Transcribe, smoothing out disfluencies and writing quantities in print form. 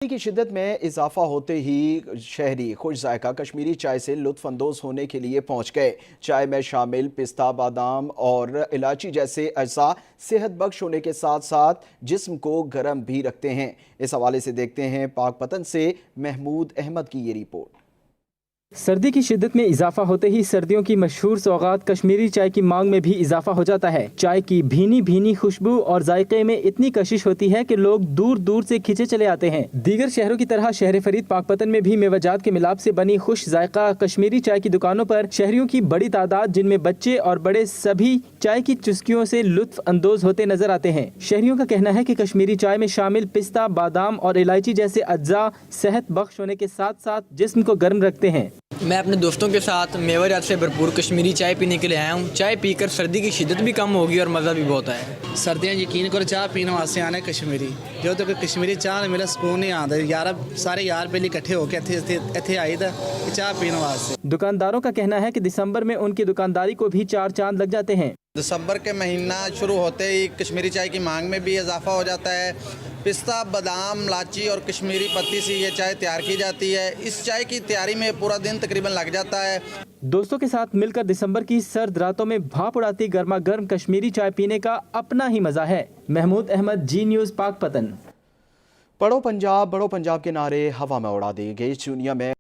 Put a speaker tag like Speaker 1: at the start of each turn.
Speaker 1: की शिद्दत में इजाफा होते ही शहरी खुश जायका कश्मीरी चाय से लुत्फ अंदोज होने के लिए पहुंच गए। चाय में शामिल पिस्ता, बादाम और इलायची जैसे अज्जा सेहत बख्श होने के साथ साथ जिस्म को गर्म भी रखते हैं। इस हवाले से देखते हैं पाकपतन से महमूद अहमद की ये रिपोर्ट।
Speaker 2: सर्दी की शिद्दत में इजाफा होते ही सर्दियों की मशहूर सौगात कश्मीरी चाय की मांग में भी इजाफा हो जाता है। चाय की भीनी भीनी खुशबू और जायके में इतनी कशिश होती है कि लोग दूर दूर से खिंचे चले आते हैं। दीगर शहरों की तरह शहर फरीद पाकपतन में भी मेवजात के मिलाप से बनी खुश जायका कश्मीरी चाय की दुकानों पर शहरियों की बड़ी तादाद, जिनमें बच्चे और बड़े, सभी चाय की चुस्कियों से लुत्फ अंदोज होते नजर आते हैं। शहरियों का कहना है कि कश्मीरी चाय में शामिल पिस्ता, बादाम और इलायची जैसे अज्जा सेहत बख्श होने के साथ साथ जिस्म को गर्म रखते हैं।
Speaker 3: मैं अपने दोस्तों के साथ मेवाजात से भरपूर कश्मीरी चाय पीने के लिए आया हूँ। चाय पीकर सर्दी की शिद्दत भी कम होगी और मज़ा भी बहुत है।
Speaker 4: सर्दियाँ यकीन करो चाह पीने वास्ते आने कश्मीरी जो तो कश्मीरी चाह मिले सुकून नहीं आता। यार सारे यार पहले इकट्ठे होकर इत्थे आई था चाह पीने वास्ते।
Speaker 2: दुकानदारों का कहना है कि दिसंबर में उनकी दुकानदारी को भी 4 चांद लग जाते हैं।
Speaker 5: दिसंबर के महीना शुरू होते ही कश्मीरी चाय की मांग में भी इजाफा हो जाता है। पिस्ता, बादाम, इलायची और कश्मीरी पत्ती से ये चाय तैयार की जाती है। इस चाय की तैयारी में पूरा दिन तकरीबन लग जाता है।
Speaker 2: दोस्तों के साथ मिलकर दिसंबर की सर्द रातों में भाप उड़ाती गर्मा गर्म कश्मीरी चाय पीने का अपना ही मजा है। महमूद अहमद, जी न्यूज़, पाकपतन।
Speaker 1: बड़ो पंजाब के नारे हवा में उड़ा दिए गए। चुनिया में